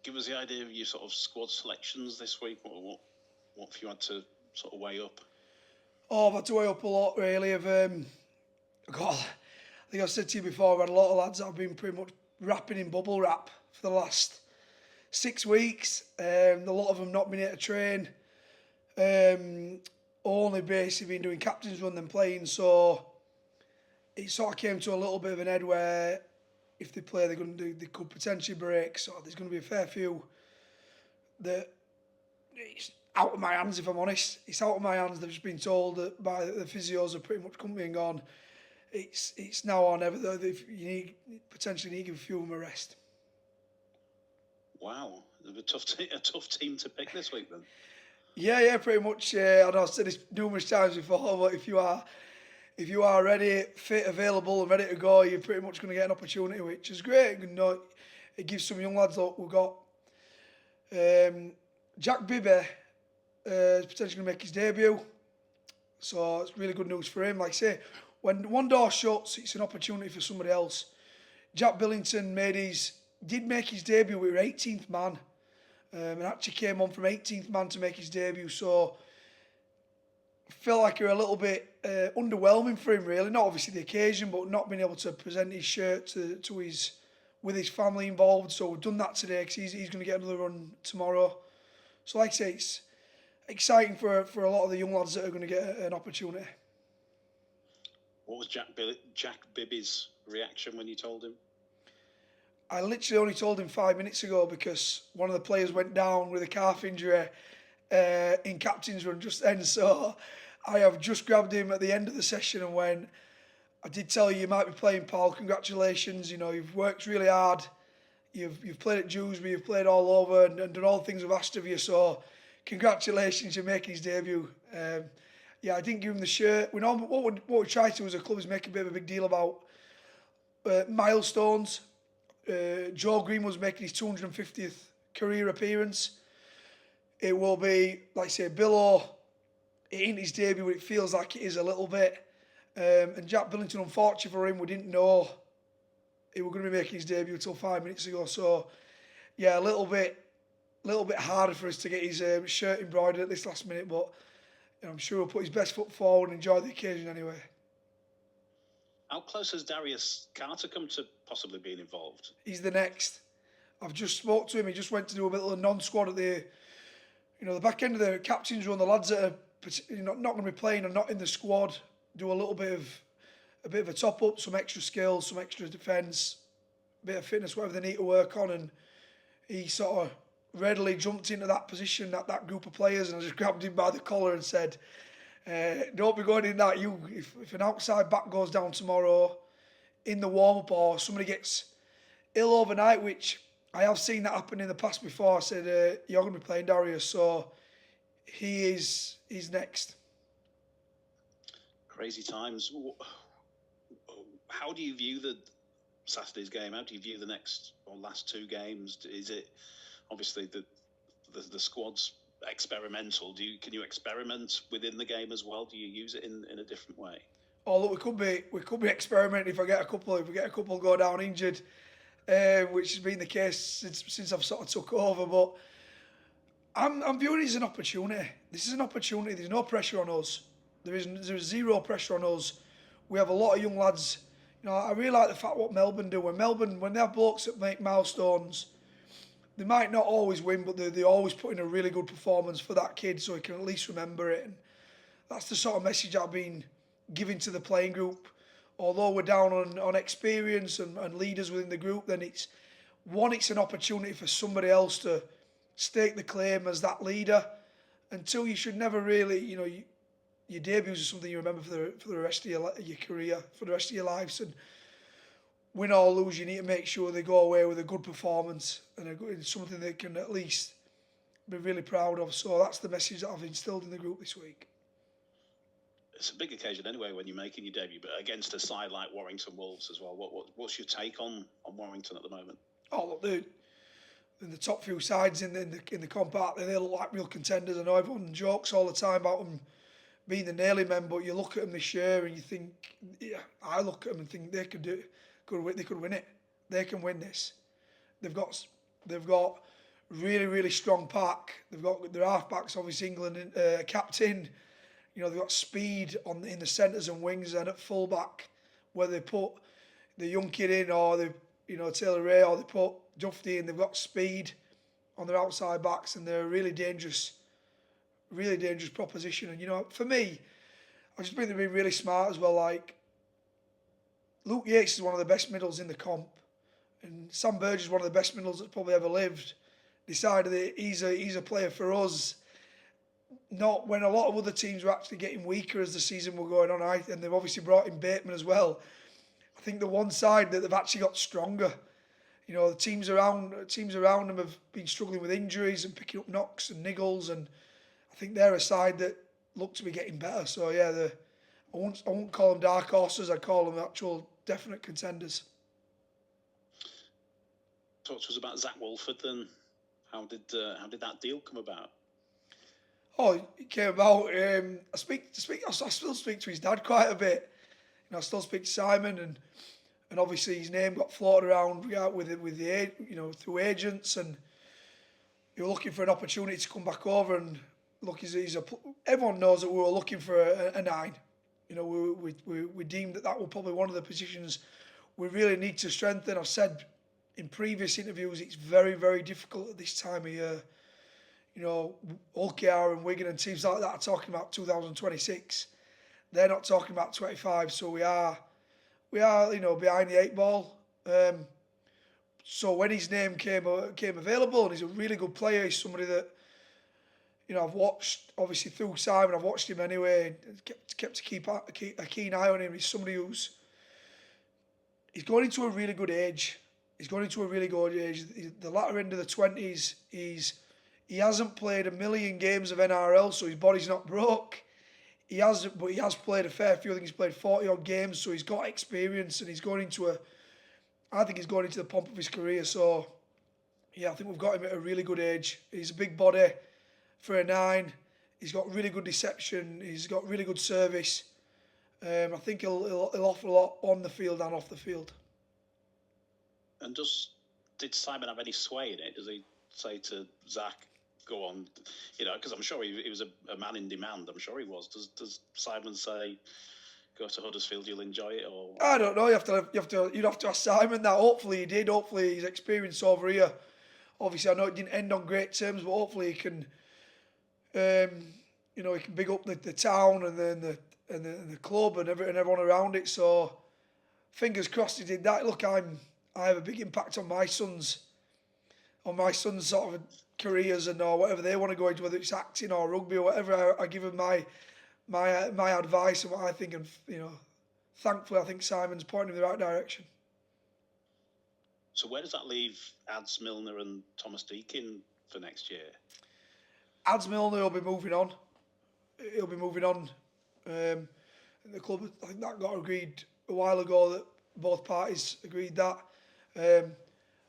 give us the idea of your sort of squad selections this week? What have you had to sort of weigh up? Oh, I've had to weigh up a lot, really. I think I've said to you before, I've had a lot of lads that have been pretty much wrapping in bubble wrap for the last 6 weeks. A lot of them not been able to train. Only basically been doing captain's run and playing, so it sort of came to a little bit of an head where if they play, they could potentially break. So there's going to be a fair few that it's out of my hands, if I'm honest. It's out of my hands. They've just been told that by the physios are pretty much coming and gone. It's now or never, though. You potentially need to give a few of them a rest. Wow, a tough team to pick this week then. Yeah, pretty much. I know I've said this numerous times before, but if you are ready, fit, available, and ready to go, you're pretty much going to get an opportunity, which is great. You know, it gives some young lads that we've got. Jack Bibby is potentially going to make his debut, so it's really good news for him. Like I say, when one door shuts, it's an opportunity for somebody else. Jack Billington did make his debut with 18th man, and actually came on from 18th man to make his debut. So I feel like you're a little bit underwhelming for him, really. Not obviously the occasion, but not being able to present his shirt with his family involved. So we've done that today because he's going to get another run tomorrow. So like I say, it's exciting for a lot of the young lads that are going to get an opportunity. What was Jack Bibby's reaction when you told him? I literally only told him 5 minutes ago because one of the players went down with a calf injury in captain's run just then. So I have just grabbed him at the end of the session and went, I did tell you might be playing, pal. Congratulations. You know, you've worked really hard. You've played at Dewsbury, you've played all over and done all the things I've asked of you. So congratulations, you're making his debut. I didn't give him the shirt. What we try to as a club is make a bit of a big deal about milestones. Joe Green was making his 250th career appearance. It will be, like I say, Billo in his debut. It feels like it is a little bit. And Jack Billington, unfortunately for him, we didn't know he was going to be making his debut until 5 minutes ago. So, yeah, a little bit harder for us to get his shirt embroidered at this last minute. But I'm sure he'll put his best foot forward and enjoy the occasion anyway. How close has Darius Carter come to possibly being involved? He's the next. I've just spoke to him. He just went to do a bit of a non-squad at the back end of the captain's run. The lads that are not going to be playing and not in the squad do a bit of a top up, some extra skills, some extra defence, a bit of fitness, whatever they need to work on. And he sort of readily jumped into that position, that group of players, and I just grabbed him by the collar and said, don't be going in that. If an outside back goes down tomorrow in the warm-up or somebody gets ill overnight, which I have seen that happen in the past before, I said, you're going to be playing Darius, so he's next. Crazy times. How do you view the Saturday's game? How do you view the next or last two games? Is it obviously the squad's experimental? Can you experiment within the game as well? Do you use it in a different way? Oh look, we could be experimenting if we get a couple go down injured, which has been the case since I've sort of took over. But I'm viewing it as an opportunity. This is an opportunity. There's no pressure on us. There's zero pressure on us. We have a lot of young lads. You know, I really like the fact what Melbourne do. When they have blokes that make milestones, they might not always win, but they always put in a really good performance for that kid so he can at least remember it. And that's the sort of message I've been giving to the playing group. Although we're down on experience and leaders within the group, then it's an opportunity for somebody else to stake the claim as that leader. Until you should never really, your debuts are something you remember for the rest of your career, for the rest of your lives. And win or lose, you need to make sure they go away with a good performance and something they can at least be really proud of. So that's the message that I've instilled in the group this week. It's a big occasion anyway when you're making your debut, but against a side like Warrington Wolves as well. What's your take on Warrington at the moment? Oh look, dude, in the top few sides in the compact, they look like real contenders. I know everyone jokes all the time about them being the nearly men, but you look at them this year and you think, I look at them and think they could do it. They could win it. They can win this. They've got really strong pack. They've got their half-backs, obviously England captain. You know, they've got speed in the centres and wings, and at full-back, where they put the young kid in, or they, Taylor Ray, or they put Duffy in, they've got speed on their outside backs, and they're a really dangerous proposition. And, for me, I just think they've been really smart as well. Like, Luke Yates is one of the best middles in the comp, and Sam Burge is one of the best middles that's probably ever lived. Decided that he's a player for us, not when a lot of other teams were actually getting weaker as the season were going on. And they've obviously brought in Bateman as well. I think the one side that they've actually got stronger. The teams around them have been struggling with injuries and picking up knocks and niggles, and I think they're a side that look to be getting better. So yeah, I won't call them dark horses. I'd call them actual definite contenders. Talk to us about Zach Wolford then. How did that deal come about? Oh, it came about. I still speak to his dad quite a bit. I still speak to Simon, and obviously his name got floated around with the through agents, and he was looking for an opportunity to come back over. And look, everyone knows that we were looking for a 9. We deemed that was probably one of the positions we really need to strengthen. I've said in previous interviews, it's very, very difficult at this time of year. OKR and Wigan and teams like that are talking about 2026. They're not talking about 25, so we are behind the 8 ball. So when his name came available, and he's a really good player, he's somebody that I've watched obviously through Simon. I've watched him anyway, kept to keep a keen eye on him. He's somebody he's going into a really good age. The latter end of the 20s. He hasn't played a million games of NRL, so his body's not broke. He has played a fair few. I think he's played 40 odd games, so he's got experience, and he's going into the pomp of his career. So yeah, I think we've got him at a really good age. He's a big body for a 9. He's got really good deception. He's got really good service. I think he'll offer a lot on the field and off the field. And did Simon have any sway in it? Does he say to Zach, go on, because I'm sure he was a man in demand. I'm sure he was. Does Simon say, go to Huddersfield, you'll enjoy it? Or I don't know. You'd have to ask Simon that. Hopefully he did. Hopefully his experience over here. Obviously, I know it didn't end on great terms, but hopefully he can, he can big up the town and then the club and everyone around it. So fingers crossed he did that. Look, I have a big impact on my sons sort of careers or whatever they want to go into, whether it's acting or rugby or whatever. I give them my advice and what I think, and thankfully I think Simon's pointing in the right direction. So where does that leave Ads, Milner and Thomas Deakin for next year? Ads Milner will be moving on. The club, I think that got agreed a while ago, that both parties agreed that.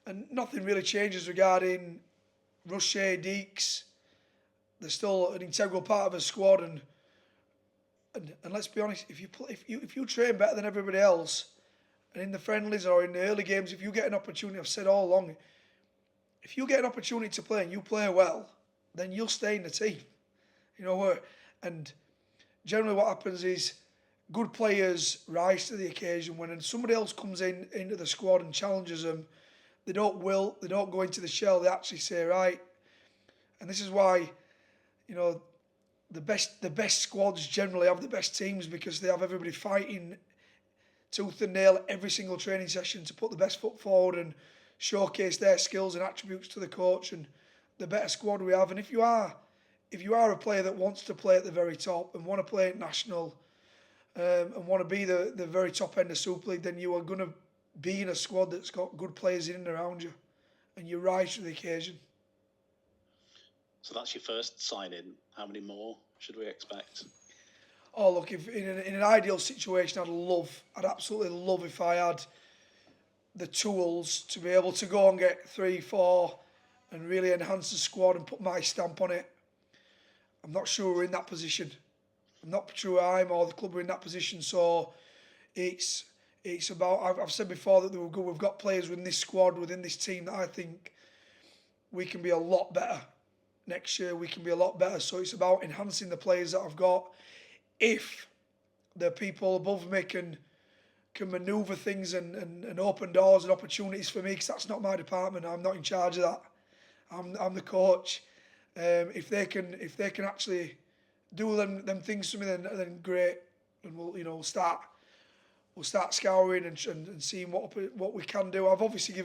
And nothing really changes regarding Rushay, Deeks. They're still an integral part of a squad, and let's be honest, if you train better than everybody else, and in the friendlies or in the early games, if you get an opportunity, I've said all along, if you get an opportunity to play and you play well, then you'll stay in the team. And generally what happens is good players rise to the occasion. When somebody else comes into the squad and challenges them, they don't go into the shell. They actually say, right. And this is why, the best squads generally have the best teams, because they have everybody fighting tooth and nail every single training session to put the best foot forward and showcase their skills and attributes to the coach. And the better squad we have. And if you are a player that wants to play at the very top and want to play at national, and want to be the very top end of Super League, then you are going to be in a squad that's got good players in and around you, and you rise to the occasion. So that's your first signing. How many more should we expect? Oh, look, if in an ideal situation, I'd absolutely love if I had the tools to be able to go and get 3, 4 and really enhance the squad and put my stamp on it. I'm not sure we're in that position. I'm not sure I'm or the club are in that position. So it's about, I've said before that we've got players within this squad, within this team, that I think we can be a lot better. Next year we can be a lot better. So it's about enhancing the players that I've got. If the people above me can manoeuvre things and open doors and opportunities for me, because that's not my department. I'm not in charge of that. I'm the coach. If they can actually do them things for me, then great. And we'll start scouring and seeing what we can do. I've obviously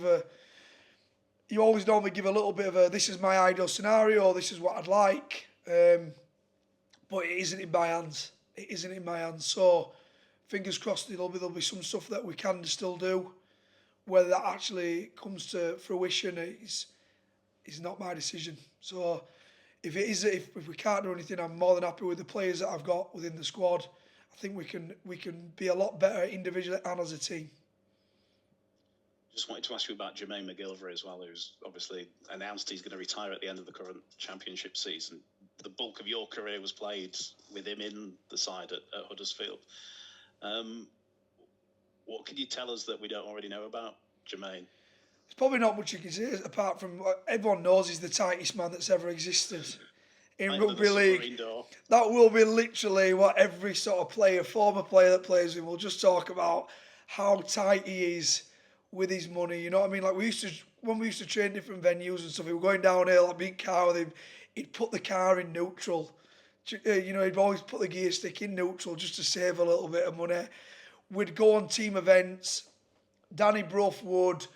you always normally give a little bit of a, this is my ideal scenario, this is what I'd like, but it isn't in my hands. It isn't in my hands. So fingers crossed there'll be some stuff that we can still do. Whether that actually comes to fruition is not my decision. So if we can't do anything, I'm more than happy with the players that I've got within the squad. I think we can be a lot better individually and as a team. Just wanted to ask you about Jermaine McGillvary as well, who's obviously announced he's going to retire at the end of the current championship season. The bulk of your career was played with him in the side at Huddersfield. What can you tell us that we don't already know about Jermaine? There's probably not much you can say apart from everyone knows he's the tightest man that's ever existed in rugby league. That will be literally what every sort of former player that plays with will just talk about, how tight he is with his money. You know what I mean? Like when we used to train different venues and stuff, we were going downhill, I'd be in car with him, he'd put the car in neutral. He'd always put the gear stick in neutral just to save a little bit of money. We'd go on team events. Danny Brough would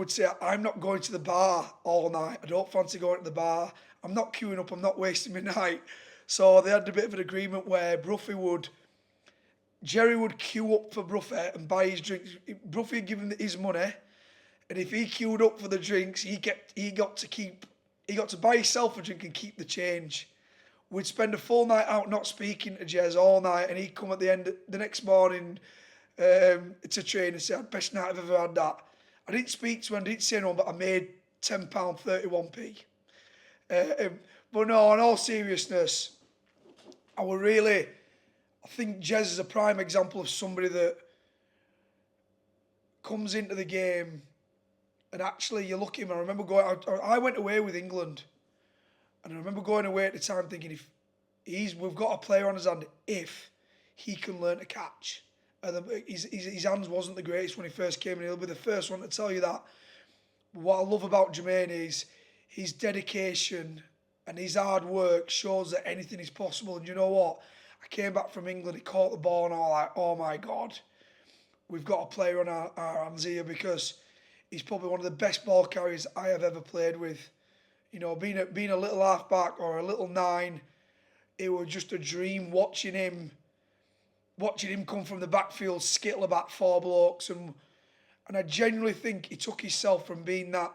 say, I'm not going to the bar all night. I don't fancy going to the bar. I'm not queuing up. I'm not wasting my night. So they had a bit of an agreement where Jerry would queue up for Broughy and buy his drinks. Broughy would give him his money, and if he queued up for the drinks, he got to buy himself a drink and keep the change. We'd spend a full night out not speaking to Jez all night, and he'd come at the next morning to train and say, best night I've ever had that. I didn't speak to him, I didn't say no, but I made £10.31p. But no, in all seriousness, I think Jez is a prime example of somebody that comes into the game and actually you look at him. I remember I went away with England, and I remember going away at the time thinking, we've got a player on his hand if he can learn to catch. His hands wasn't the greatest when he first came in. He'll be the first one to tell you that. What I love about Jermaine is his dedication and his hard work shows that anything is possible. And you know what? I came back from England, he caught the ball, and I was like, oh my God, we've got a player on our hands here, because he's probably one of the best ball carriers I have ever played with. Being a little halfback or a little nine, it was just a dream watching him come from the backfield, skittle about four blokes, and I genuinely think he took himself from being that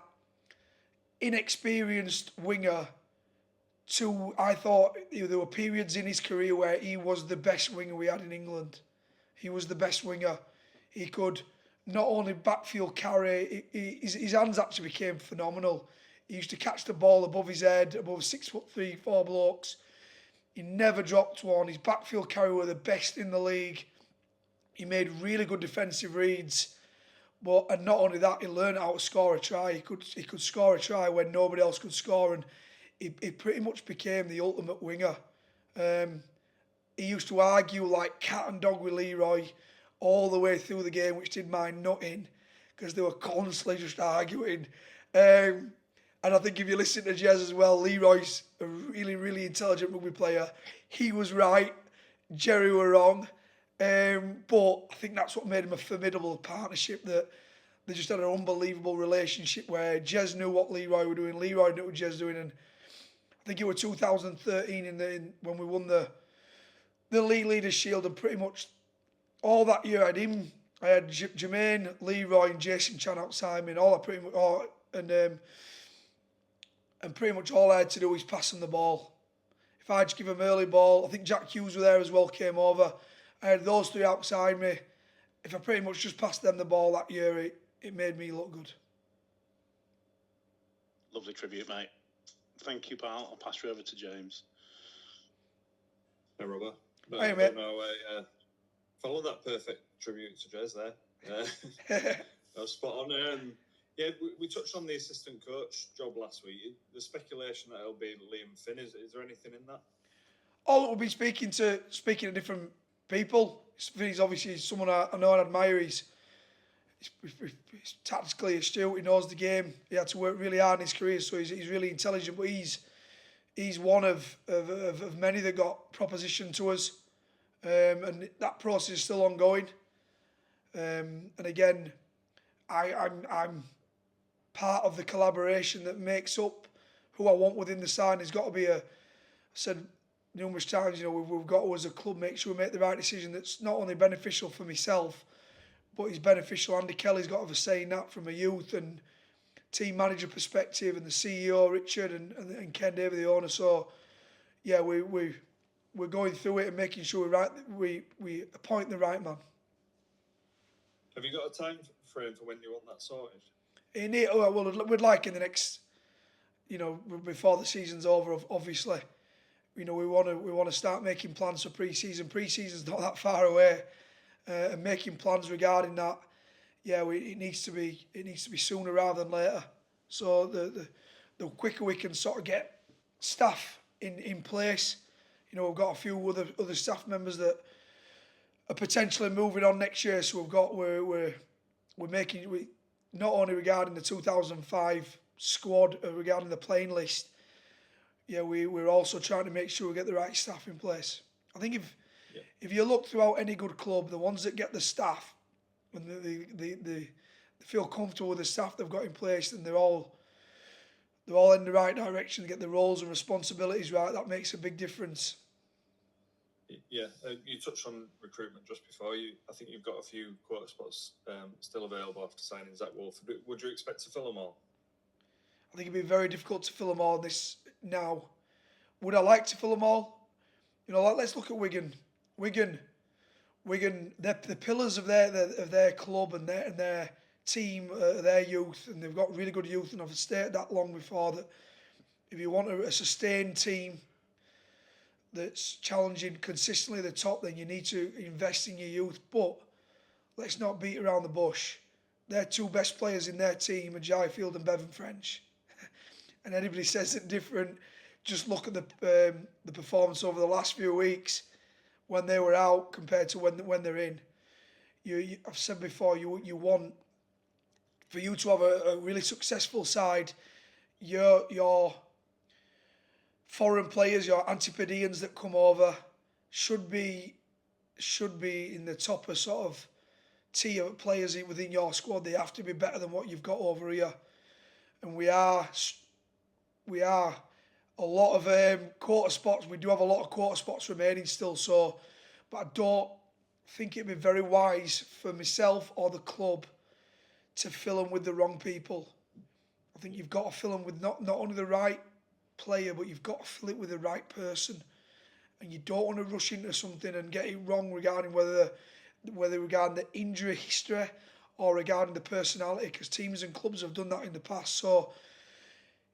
inexperienced winger to, I thought there were periods in his career where he was the best winger we had in England. He was the best winger. He could not only backfield carry, his hands actually became phenomenal. He used to catch the ball above his head, above 6'3", four blokes. He never dropped one. His backfield carry were the best in the league. He made really good defensive reads. And not only that, he learned how to score a try. He could score a try when nobody else could score, and he pretty much became the ultimate winger. He used to argue like cat and dog with Leroy all the way through the game, which did my nutting, because they were constantly just arguing. And I think if you listen to Jez as well, Leroy's a really, really intelligent rugby player. He was right, Jerry were wrong. But I think that's what made him a formidable partnership, that they just had an unbelievable relationship where Jez knew what Leroy were doing, Leroy knew what Jez was doing. And I think it was 2013 when we won the League Leaders Shield, and pretty much all that year I had Jermaine, Leroy and Jason Chan outside me, and pretty much all I had to do was pass him the ball. If I just give him early ball, I think Jack Hughes was there as well, came over. I had those three outside me. If I pretty much just passed them the ball that year, it made me look good. Lovely tribute, mate. Thank you, pal. I'll pass you over to James. Hey, Robert. Hey, mate. Follow that perfect tribute to Jez there. That was spot on. Yeah, we touched on the assistant coach job last week. The speculation that it'll be Liam Finn. Is there anything in that? Oh, we'll be speaking to different people. He's obviously someone I know and admire. He's tactically astute. He knows the game. He had to work really hard in his career, so he's really intelligent. But he's one of many that got propositioned to us, and that process is still ongoing. And again, I'm part of the collaboration that makes up who I want within the side. There's got to be I said numerous times, we've got to, as a club, make sure we make the right decision that's not only beneficial for myself, but is beneficial. Andy Kelly's got to have a say in that from a youth and team manager perspective, and the CEO, Richard, and Ken David, the owner. So, yeah, we're going through it and making sure we appoint the right man. Have you got a time frame for when you want that sorted? Well, we'd like in the next, before the season's over. Obviously, we want to start making plans for pre-season. Pre-season's not that far away, and making plans regarding that. Yeah, it needs to be sooner rather than later. So the quicker we can sort of get staff in place. We've got a few other staff members that are potentially moving on next year. So we're making not only regarding the 2005 squad, regarding the playing list. Yeah, we're also trying to make sure we get the right staff in place. I think if you look throughout any good club, the ones that get the staff and they feel comfortable with the staff they've got in place, and they're all in the right direction to get the roles and responsibilities right, that makes a big difference. Yeah, you touched on recruitment just before. I think you've got a few quota spots still available after signing Zach Wolford. Would you expect to fill them all? I think it'd be very difficult to fill them all this now. Would I like to fill them all? Let's look at Wigan. Wigan, they're the pillars of their club and their team, their youth, and they've got really good youth. And I've stated that long before that if you want a sustained team that's challenging consistently at the top, then you need to invest in your youth. But let's not beat around the bush. Their two best players in their team are Jaifield and Bevan French. And anybody says it different, just look at the performance over the last few weeks when they were out compared to when they're in. I've said before, you want, for you to have a really successful side, your foreign players, your Antipodeans that come over, should be in the top of sort of tier of players within your squad. They have to be better than what you've got over here, and we are a lot of quota spots. We do have a lot of quota spots remaining still. So, but I don't think it'd be very wise for myself or the club to fill them with the wrong people. I think you've got to fill them with not only the right player, but you've got to fill it with the right person. And you don't want to rush into something and get it wrong regarding whether regarding the injury history or regarding the personality, because teams and clubs have done that in the past. So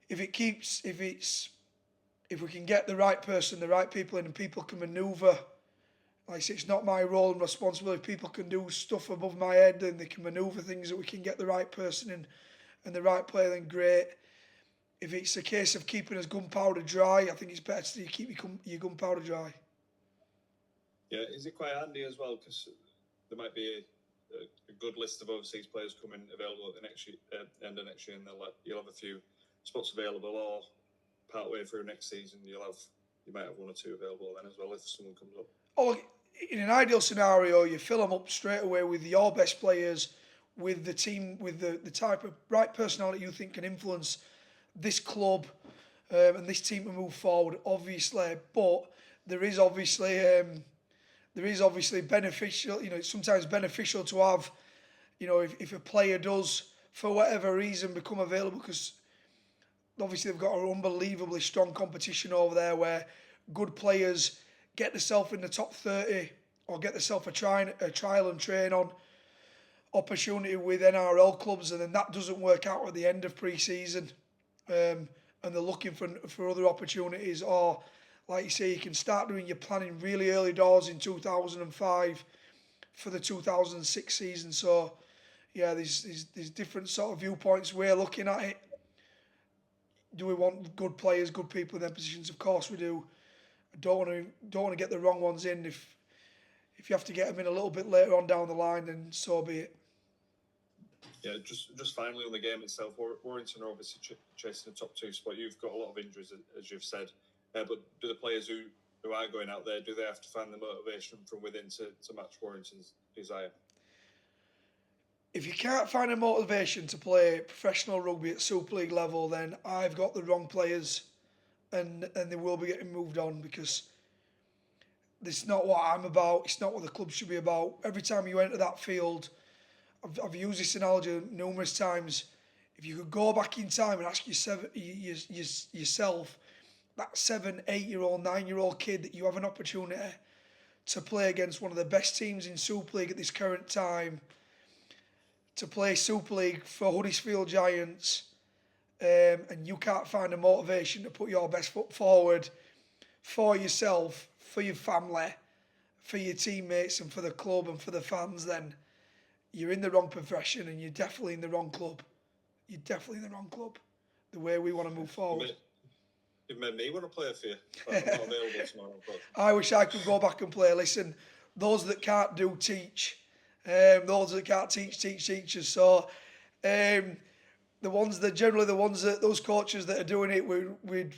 if we can get the right person, the right people in, and people can manoeuvre, like I say, it's not my role and responsibility. People can do stuff above my head and they can manoeuvre things that we can get the right person in and the right player, then great. If it's a case of keeping us gunpowder dry, I think it's better to keep your gunpowder dry. Yeah, is it quite handy as well, because there might be a good list of overseas players coming available at the end of next year, and you'll have a few spots available, or partway through next season you might have one or two available then as well if someone comes up. Oh, in an ideal scenario, you fill them up straight away with your best players, with the team, with the type of right personality you think can influence this club and this team to move forward, obviously. But there is obviously beneficial. It's sometimes beneficial to have, if a player does for whatever reason become available, because obviously they've got an unbelievably strong competition over there where good players get themselves in the top 30 or get themselves a trial and train on opportunity with NRL clubs, and then that doesn't work out at the end of pre-season, and they're looking for other opportunities. Or, like you say, you can start doing your planning really early doors in 2005 for the 2006 season. So, yeah, there's different sort of viewpoints we're looking at it. Do we want good players, good people in their positions? Of course we do. I don't want to get the wrong ones in. If you have to get them in a little bit later on down the line, then so be it. Yeah, just finally on the game itself, Warrington are obviously chasing the top 2 spot. You've got a lot of injuries, as you've said, but do the players who are going out there, do they have to find the motivation from within to match Warrington's desire? If you can't find a motivation to play professional rugby at Super League level, then I've got the wrong players, and they will be getting moved on, because this is not what I'm about. It's not what the club should be about. Every time you enter that field, I've used this analogy numerous times. If you could go back in time and ask yourself, that 7, 8-year-old, 9-year-old kid that you have an opportunity to play against one of the best teams in Super League at this current time, to play Super League for Huddersfield Giants, and you can't find a motivation to put your best foot forward for yourself, for your family, for your teammates and for the club and for the fans, then you're in the wrong profession and you're definitely in the wrong club. You're definitely in the wrong club, the way we want to move forward. You've made me want to play for you. I'm not available tomorrow. But... I wish I could go back and play. Listen, those that can't do, teach. Those that can't teach teachers. So the ones that generally those coaches that are doing it, we'd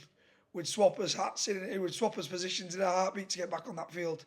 swap us hats in, we'd swap us positions in a heartbeat to get back on that field.